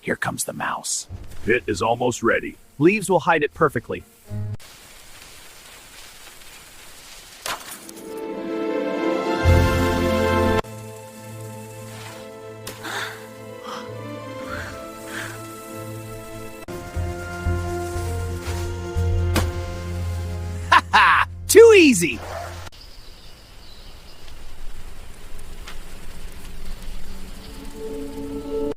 Here comes the mouse. Pit is almost ready. Leaves will hide it perfectly. Ha! Too easy!